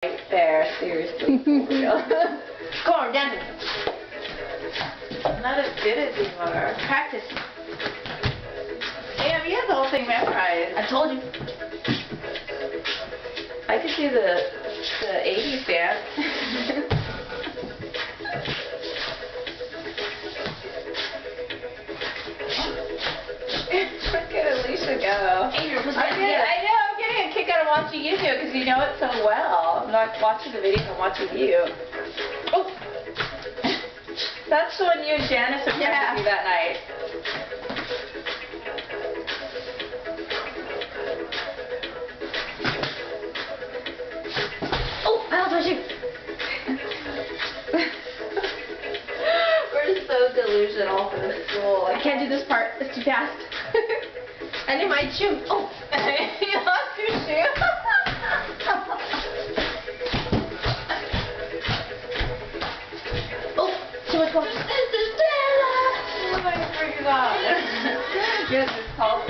right there, seriously. Come on, dance. Not as good as you are. Practice. Damn, you have the whole thing memorized. I told you. I could do the 80s dance. Look at Alicia go. I know, I'm getting a kick out of watching you do it because you know it so well. I'm not watching the video, I'm watching you. Oh! That's the one you and Janice are trying to do that night. Oh, I lost my shoe. We're so delusional for this school. I can't do this part. It's too fast. I need my shoe. Oh! You lost your shoe? Oh, too much water. Oh, I forgot. Yes, it's called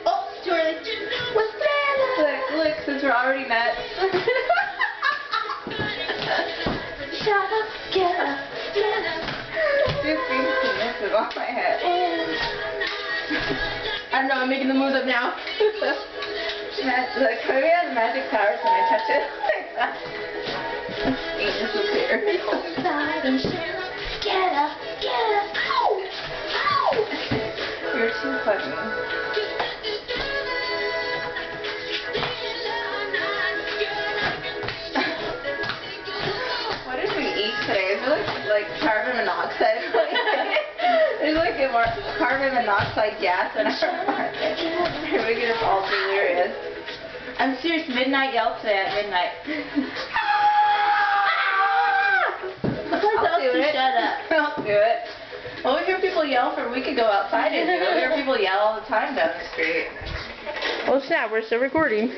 Oh, too early. What's Look, since we're already met. Shut up, get up, get up. Just being submissive on my head. I don't know, I'm making the moves up now. Look, Kobe has magic powers when I touch it like that. Anus is here. Get up, get up. Ow! Ow! You're too funny. What did we eat today? Is there like carbon monoxide? There's like carbon monoxide gas in our apartment. We're making us all delirious. I'm serious, midnight yell today at midnight. I'll do it. Shut up. I'll do it. Well, we hear people yell for a week ago outside and do it. We hear people yell all the time down the street. Oh snap, we're still recording.